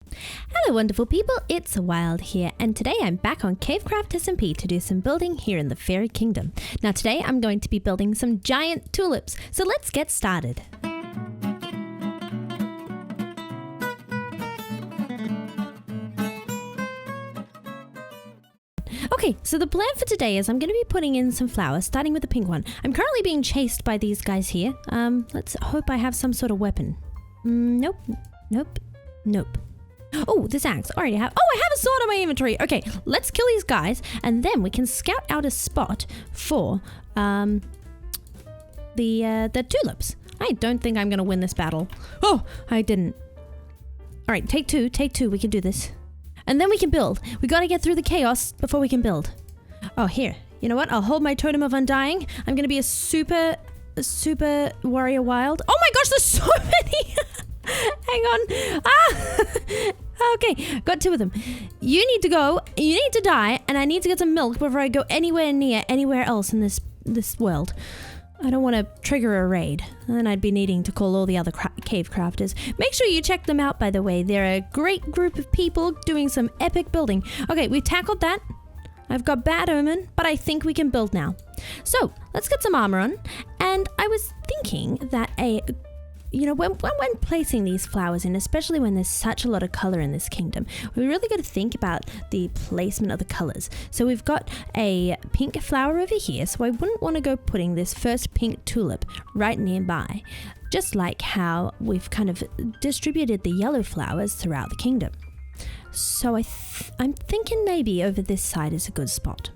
Hello wonderful people, it's Wild here, and today I'm back on Cavecraft SMP to do some building here in the Fairy Kingdom. Now today I'm going to be building some giant tulips, so let's get started. Okay, so the plan for today is I'm going to be putting in some flowers, starting with the pink one. I'm currently being chased by these guys here. Let's hope I have some sort of weapon. Nope. Oh, this axe. Already have. Oh, I have a sword in my inventory. Okay, let's kill these guys, and then we can scout out a spot for the tulips. I don't think I'm gonna win this battle. Oh, I didn't. All right, take two. We can do this, and then we can build. We gotta get through the chaos before we can build. Oh, here. You know what? I'll hold my totem of undying. I'm gonna be a super warrior wild. Oh my gosh, there's so many. Hang on. Okay, got two of them. You need to go, you need to die, and I need to get some milk before I go anywhere near anywhere else in this world. I don't want to trigger a raid, and then I'd be needing to call all the other cave crafters. Make sure you check them out, by the way. They're a great group of people doing some epic building. Okay, we've tackled that. I've got bad omen, but I think we can build now. So let's get some armor on, and I was thinking that when placing these flowers in, especially when there's such a lot of color in this kingdom, we really got to think about the placement of the colors. So we've got a pink flower over here, so I wouldn't want to go putting this first pink tulip right nearby, just like how we've kind of distributed the yellow flowers throughout the kingdom. So I'm thinking maybe over this side is a good spot.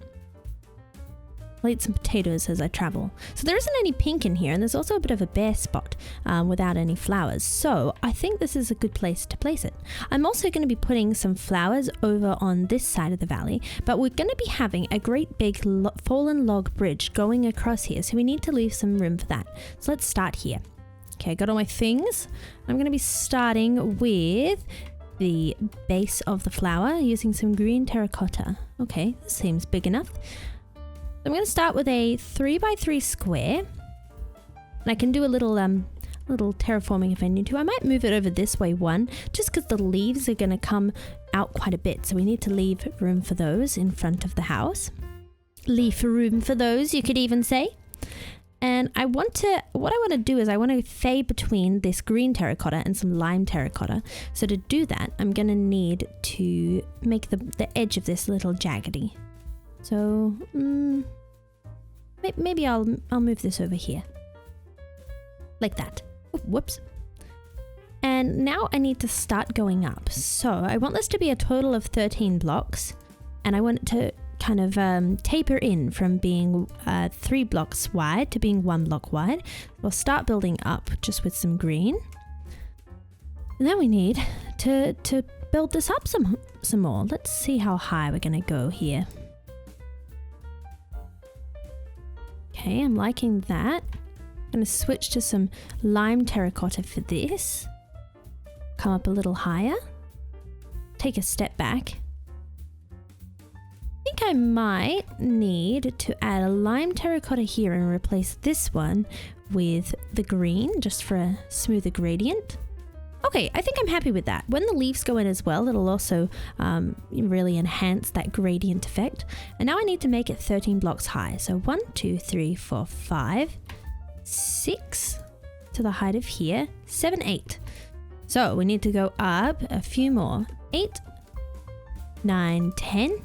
I'll eat some potatoes as I travel. So there isn't any pink in here, and there's also a bit of a bare spot without any flowers. So I think this is a good place to place it. I'm also going to be putting some flowers over on this side of the valley, but we're going to be having a great big fallen log bridge going across here, so we need to leave some room for that. So let's start here. Okay, I got all my things. I'm going to be starting with the base of the flower using some green terracotta. Okay, this seems big enough. I'm going to start with a 3x3 square, and I can do a little terraforming if I need to. I might move it over this way one, just because the leaves are going to come out quite a bit, so we need to leave room for those in front of the house. Leave room for those, you could even say. And what I want to do is I want to fade between this green terracotta and some lime terracotta. So to do that, I'm going to need to make the edge of this a little jaggedy. So maybe I'll move this over here, like that. Oh, whoops. And now I need to start going up. So I want this to be a total of 13 blocks, and I want it to kind of taper in from being 3 blocks wide to being 1 block wide. We'll start building up just with some green, and then we need to build this up some more. Let's see how high we're gonna go here. Okay, I'm liking that. I'm going to switch to some lime terracotta for this. Come up a little higher. Take a step back. I think I might need to add a lime terracotta here and replace this one with the green, just for a smoother gradient. Okay, I think I'm happy with that. When the leaves go in as well, it'll also really enhance that gradient effect. And now I need to make it 13 blocks high. So 1, 2, 3, 4, 5, 6 to the height of here, 7, 8. So we need to go up a few more. 8, 9, 10,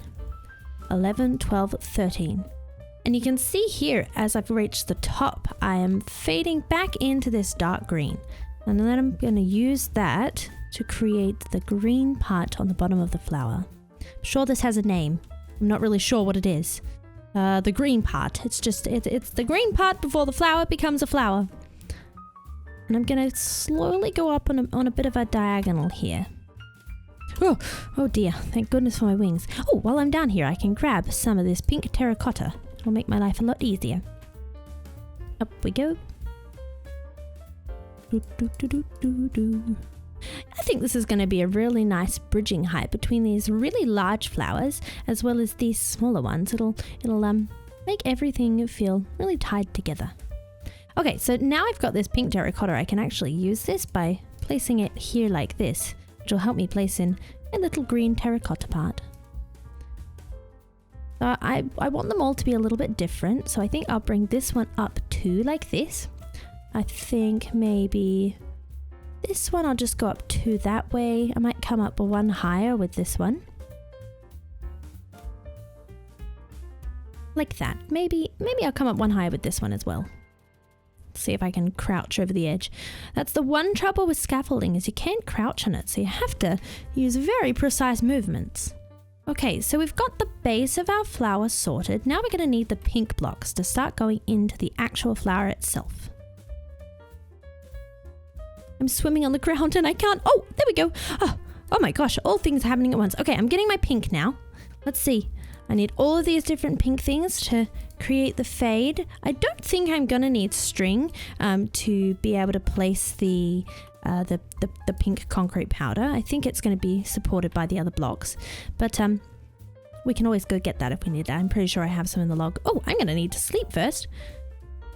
11, 12, 13. And you can see here, as I've reached the top, I am fading back into this dark green. And then I'm going to use that to create the green part on the bottom of the flower. I'm sure this has a name. I'm not really sure what it is. The green part. It's the green part before the flower becomes a flower. And I'm going to slowly go up on a bit of a diagonal here. Oh dear. Thank goodness for my wings. Oh, while I'm down here, I can grab some of this pink terracotta. It'll make my life a lot easier. Up we go. I think this is going to be a really nice bridging height between these really large flowers as well as these smaller ones. It'll make everything feel really tied together. Okay, so now I've got this pink terracotta, I can actually use this by placing it here like this. which will help me place in a little green terracotta part. I want them all to be a little bit different, so I think I'll bring this one up too, like this. I think maybe this one I'll just go up 2 that way. I might come up 1 higher with this one. Like that. Maybe I'll come up 1 higher with this one as well. See if I can crouch over the edge. That's the one trouble with scaffolding, is you can't crouch on it, so you have to use very precise movements. Okay, so we've got the base of our flower sorted. Now we're going to need the pink blocks to start going into the actual flower itself. I'm swimming on the ground and I can't. Oh, there we go. Oh my gosh, all things happening at once. Okay, I'm getting my pink now. Let's see. I need all of these different pink things to create the fade. I don't think I'm gonna need string to be able to place the pink concrete powder. I think it's going to be supported by the other blocks, but we can always go get that if we need that. I'm pretty sure I have some in the log. Oh, I'm going to need to sleep first.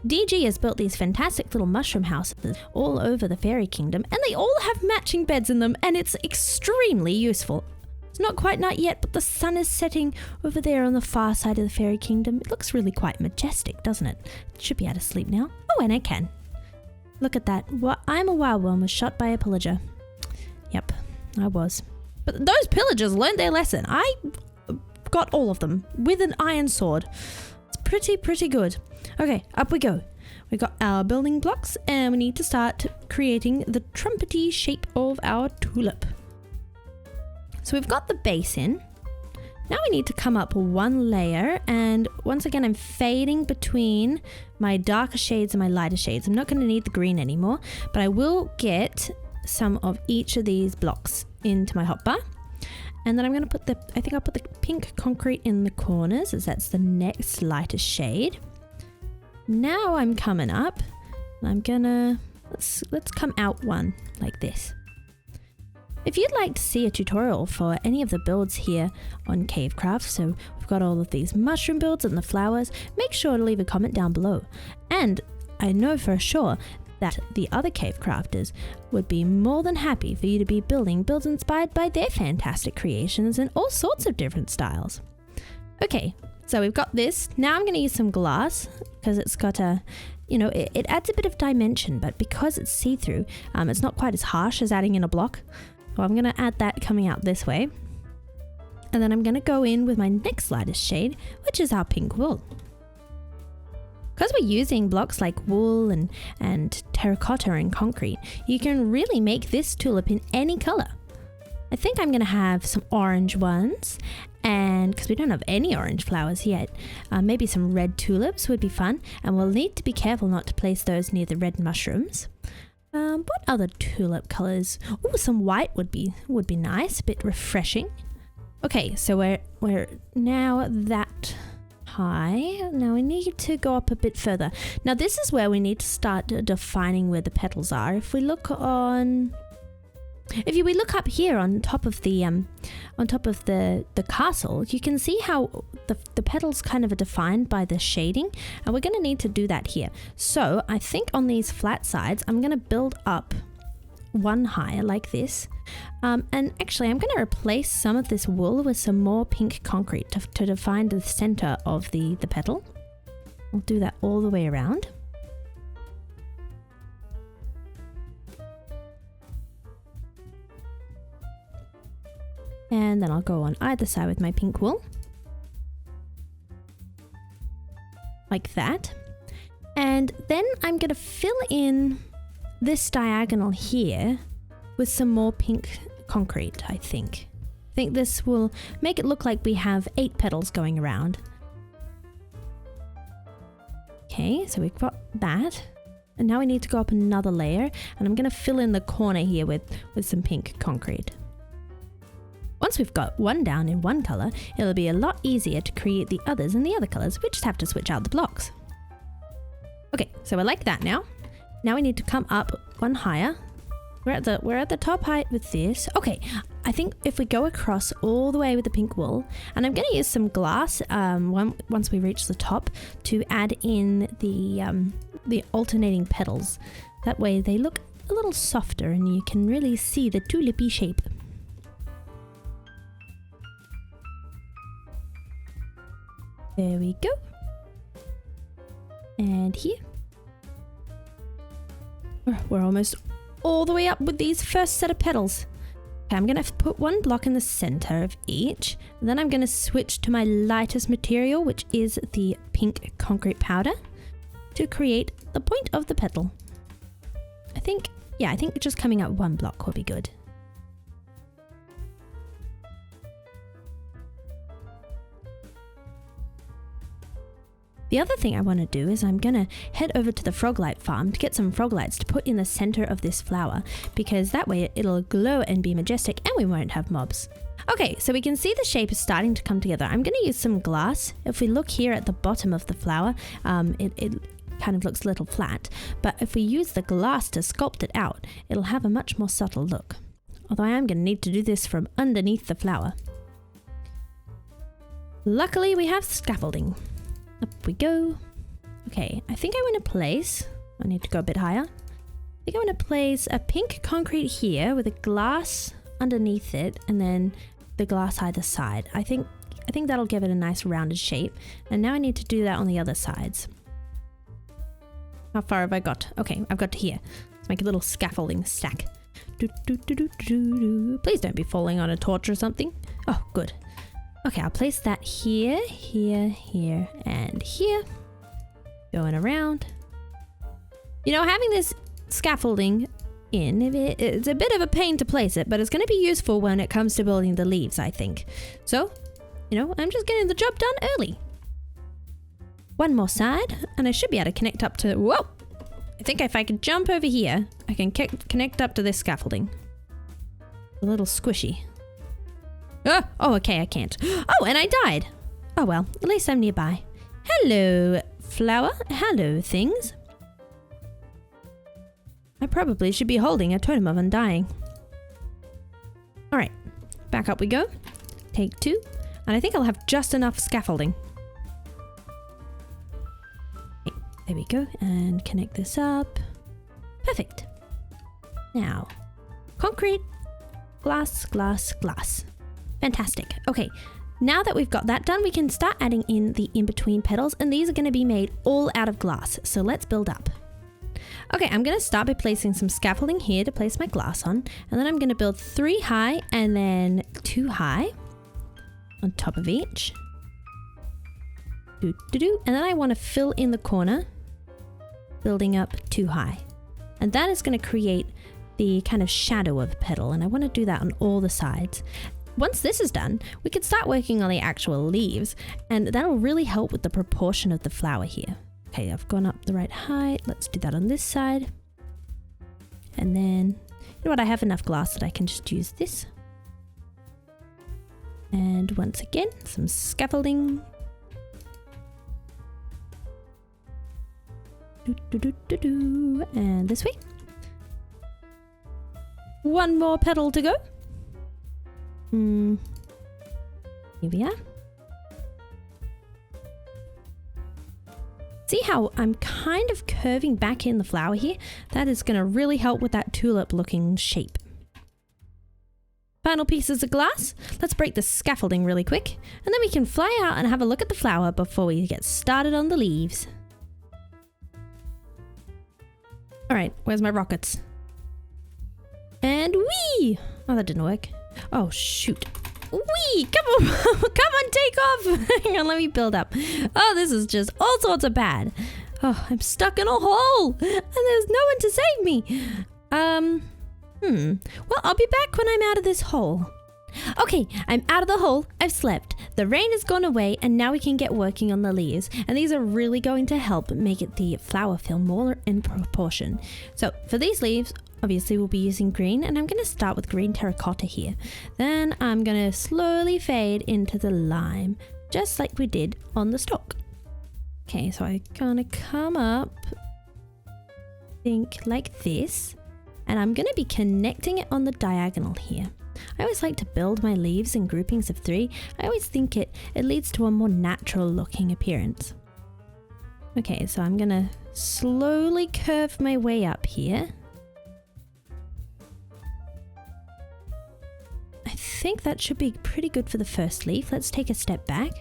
DG has built these fantastic little mushroom houses all over the fairy kingdom, and they all have matching beds in them, and it's extremely useful. It's not quite night yet, but the sun is setting over there on the far side of the fairy kingdom. It looks really quite majestic, doesn't it? Should be able to sleep now. Oh, and I can. Look at that. I'm a wild one was shot by a pillager. Yep, I was. But those pillagers learned their lesson. I got all of them with an iron sword. It's pretty good. Okay, up we go. We got our building blocks and we need to start creating the trumpety shape of our tulip. So we've got the base in. Now we need to come up 1 layer, and once again I'm fading between my darker shades and my lighter shades. I'm not going to need the green anymore, but I will get some of each of these blocks into my hotbar. And then I'm going to put I think I'll put the pink concrete in the corners, as that's the next lighter shade. Now I'm coming up, and I'm gonna, let's come out 1 like this. If you'd like to see a tutorial for any of the builds here on Cavecraft, so we've got all of these mushroom builds and the flowers, make sure to leave a comment down below. And I know for sure that the other Cavecrafters would be more than happy for you to be building builds inspired by their fantastic creations in all sorts of different styles. Okay, so we've got this. Now I'm going to use some glass because it's got a, it adds a bit of dimension, but because it's see-through, it's not quite as harsh as adding in a block. So I'm going to add that coming out this way. And then I'm going to go in with my next lightest shade, which is our pink wool. Because we're using blocks like wool and terracotta and concrete, you can really make this tulip in any color. I think I'm going to have some orange ones, and because we don't have any orange flowers yet, maybe some red tulips would be fun, and we'll need to be careful not to place those near the red mushrooms. What other tulip colors? Oh, some white would be nice, a bit refreshing. Okay, so we're now that high. Now we need to go up a bit further. Now this is where we need to start defining where the petals are. If we look up here on top of the castle, you can see how the petals kind of are defined by the shading, and we're going to need to do that here. So I think on these flat sides, I'm going to build up 1 higher like this, and actually I'm going to replace some of this wool with some more pink concrete to define the center of the petal. I'll do that all the way around. And then I'll go on either side with my pink wool. Like that. And then I'm going to fill in this diagonal here with some more pink concrete, I think. I think this will make it look like we have 8 petals going around. Okay, so we've got that. And now we need to go up another layer, and I'm going to fill in the corner here with some pink concrete. Once we've got one down in one color, it'll be a lot easier to create the others in the other colors. We just have to switch out the blocks. Okay, so we're like that now. Now we need to come up 1 higher. We're at the top height with this. Okay, I think if we go across all the way with the pink wool, and I'm going to use some glass once we reach the top to add in the alternating petals. That way they look a little softer and you can really see the tulipy shape. There we go. And here. We're almost all the way up with these first set of petals. Okay, I'm gonna put one block in the center of each. And then I'm gonna switch to my lightest material, which is the pink concrete powder, to create the point of the petal. I think just coming up one block will be good. The other thing I want to do is I'm going to head over to the Froglight farm to get some Froglights to put in the center of this flower, because that way it'll glow and be majestic and we won't have mobs. Okay, so we can see the shape is starting to come together. I'm going to use some glass. If we look here at the bottom of the flower, it kind of looks a little flat, but if we use the glass to sculpt it out, it'll have a much more subtle look. Although I am going to need to do this from underneath the flower. Luckily we have scaffolding. Up we go. Okay, I think I want to place, I need to go a bit higher. I think I want to place a pink concrete here with a glass underneath it and then the glass either side. I think that'll give it a nice rounded shape. And now I need to do that on the other sides. How far have I got? Okay, I've got to here. Let's make a little scaffolding stack. Please don't be falling on a torch or something. Oh, good. Okay, I'll place that here, here, here, and here. Going around. You know, having this scaffolding in, it's a bit of a pain to place it, but it's going to be useful when it comes to building the leaves, I think. So, you know, I'm just getting the job done early. One more side, and I should be able to connect up to... Whoa! I think if I can jump over here, I can connect up to this scaffolding. A little squishy. Oh, okay, I can't. Oh, and I died. Oh well, at least I'm nearby. Hello, flower. Hello, things. I probably should be holding a totem of undying. Alright, back up we go. Take 2. And I think I'll have just enough scaffolding. Okay, there we go. And connect this up. Perfect. Now, concrete, glass, glass, glass. Fantastic. Okay, now that we've got that done, we can start adding in the in-between petals, and these are going to be made all out of glass. So let's build up. Okay, I'm going to start by placing some scaffolding here to place my glass on, and then I'm going to build 3 high and then 2 high on top of each. And then I want to fill in the corner, building up 2 high. And that is going to create the kind of shadow of a petal, and I want to do that on all the sides. Once this is done, we can start working on the actual leaves, and that'll really help with the proportion of the flower here. Okay, I've gone up the right height. Let's do that on this side. And then, you know what? I have enough glass that I can just use this. And once again, some scaffolding. And this way. One more petal to go. Here we are. See how I'm kind of curving back in the flower here? That is going to really help with that tulip looking shape. Final pieces of glass. Let's break the scaffolding really quick, and then we can fly out and have a look at the flower before we get started on the leaves. Alright, where's my rockets? And whee! Oh, that didn't work. Oh, shoot. Whee! Come on! Come on, take off! Hang on, let me build up. Oh, this is just all sorts of bad. Oh, I'm stuck in a hole! And there's no one to save me! Well, I'll be back when I'm out of this hole. Okay, I'm out of the hole. I've slept. The rain has gone away, and now we can get working on the leaves. And these are really going to help make it the flower feel more in proportion. So, for these leaves, obviously we'll be using green, and I'm going to start with green terracotta here. Then I'm going to slowly fade into the lime, just like we did on the stalk. Okay, so I'm going to come up, think like this, and I'm going to be connecting it on the diagonal here. I always like to build my leaves in groupings of 3. I always think it leads to a more natural looking appearance. Okay, so I'm going to slowly curve my way up here. I think that should be pretty good for the first leaf. Let's take a step back.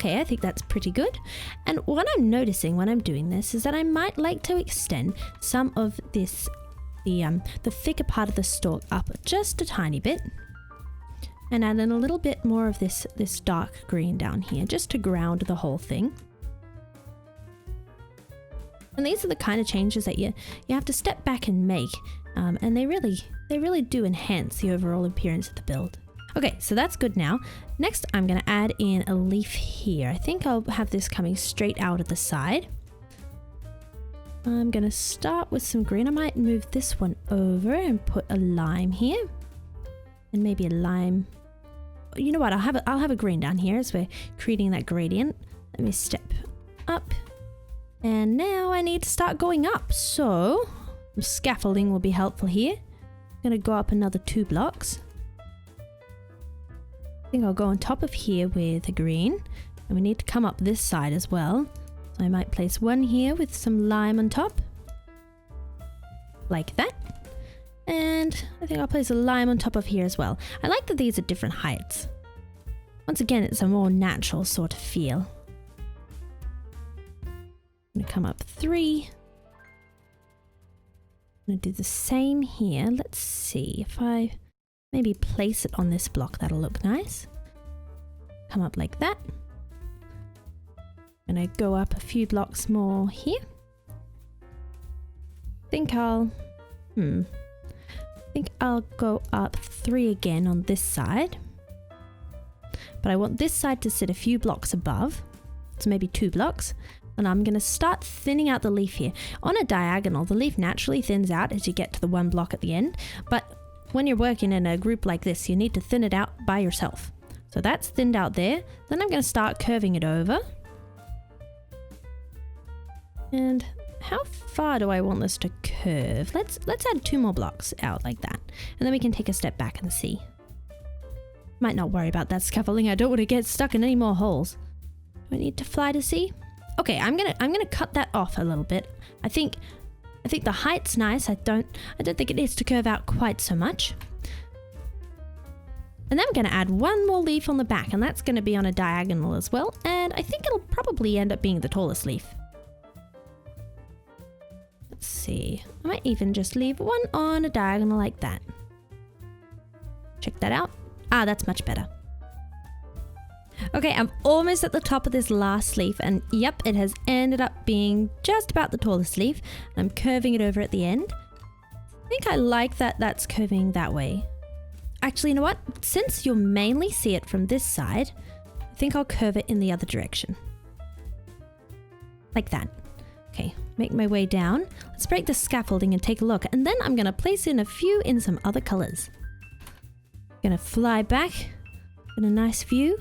Okay, I think that's pretty good. And what I'm noticing when I'm doing this is that I might like to extend some of this, the thicker part of the stalk up just a tiny bit. And add in a little bit more of this dark green down here, just to ground the whole thing. And these are the kind of changes that you have to step back and make. And they really do enhance the overall appearance of the build. Okay, so that's good now. Next, I'm going to add in a leaf here. I think I'll have this coming straight out of the side. I'm going to start with some green. I might move this one over and put a lime here. And maybe a lime. You know what? I'll have a green down here as we're creating that gradient. Let me step up. And now I need to start going up. So scaffolding will be helpful here. I'm going to go up another 2 blocks. I think I'll go on top of here with a green, and we need to come up this side as well. So I might place one here with some lime on top, like that. And I think I'll place a lime on top of here as well. I like that these are different heights. Once again, it's a more natural sort of feel. I'm gonna come up 3. I'm gonna do the same here. Let's see if I maybe place it on this block, that'll look nice. Come up like that. I'm gonna go up a few blocks more here. Think I'll go up 3 again on this side. But I want this side to sit a few blocks above. So maybe 2 blocks. And I'm gonna start thinning out the leaf here. On a diagonal, the leaf naturally thins out as you get to the 1 block at the end. But when you're working in a group like this, you need to thin it out by yourself. So that's thinned out there. Then I'm going to start curving it over. And how far do I want this to curve? Let's add 2 more blocks out like that. And then we can take a step back and see. Might not worry about that scaffolding. I don't want to get stuck in any more holes. Do I need to fly to see? Okay, I'm gonna cut that off a little bit. I think the height's nice. I don't think it needs to curve out quite so much. And then I'm going to add 1 more leaf on the back, and that's going to be on a diagonal as well. And I think it'll probably end up being the tallest leaf. Let's see. I might even just leave 1 on a diagonal like that. Check that out. Ah, that's much better. Okay, I'm almost at the top of this last leaf, and yep, it has ended up being just about the tallest leaf. I'm curving it over at the end. I think I like that that's curving that way. Actually, you know what? Since you'll mainly see it from this side, I think I'll curve it in the other direction. Like that. Okay, make my way down. Let's break the scaffolding and take a look, and then I'm going to place in a few in some other colors. Going to fly back in a nice view.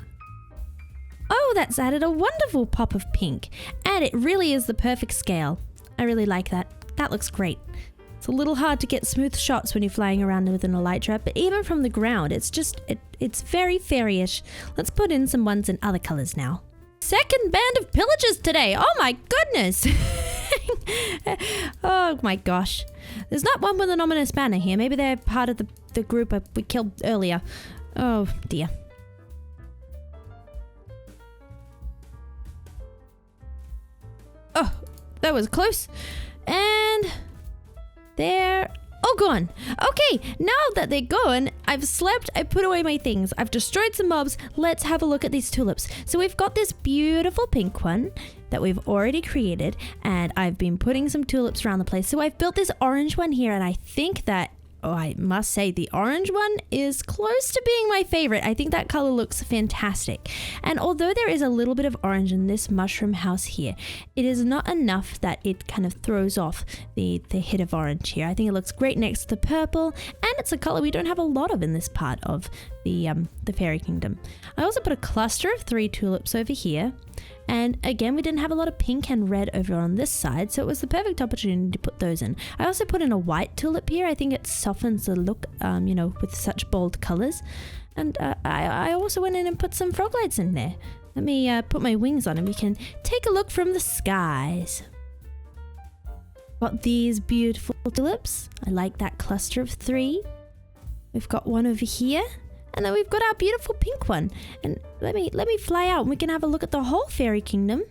Oh, that's added a wonderful pop of pink. And it really is the perfect scale. I really like that. That looks great. It's a little hard to get smooth shots when you're flying around within a light trap, but even from the ground, it's very fairy-ish. Let's put in some ones in other colors now. Second band of pillagers today. Oh my goodness. Oh my gosh. There's not one with an ominous banner here. Maybe they're part of the group we killed earlier. Oh dear. Oh, that was close. And they're all gone. Okay, now that they're gone, I've slept, I put away my things, I've destroyed some mobs. Let's have a look at these tulips. So we've got this beautiful pink one that we've already created, and I've been putting some tulips around the place. So I've built this orange one here, and I think that, oh, I must say the orange one is close to being my favorite. I think that color looks fantastic. And although there is a little bit of orange in this mushroom house here, it is not enough that it kind of throws off the hit of orange here. I think it looks great next to the purple, and it's a color we don't have a lot of in this part of the fairy kingdom. I also put a cluster of 3 tulips over here. And again, we didn't have a lot of pink and red over on this side, so it was the perfect opportunity to put those in. I also put in a white tulip here. I think it softens the look, you know, with such bold colors. And I also went in and put some frog lights in there. Let me put my wings on and we can take a look from the skies. Got these beautiful tulips. I like that cluster of 3. We've got one over here. And then we've got our beautiful pink one. And let me fly out and we can have a look at the whole fairy kingdom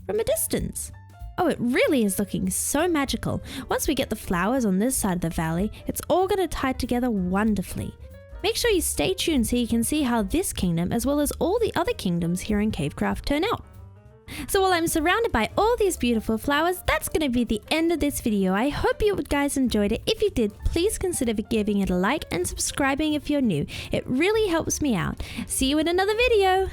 from a distance. Oh, it really is looking so magical. Once we get the flowers on this side of the valley, it's all going to tie together wonderfully. Make sure you stay tuned so you can see how this kingdom, as well as all the other kingdoms here in Cavecraft, turn out. So while I'm surrounded by all these beautiful flowers, that's going to be the end of this video. I hope you guys enjoyed it. If you did, please consider giving it a like and subscribing if you're new. It really helps me out. See you in another video.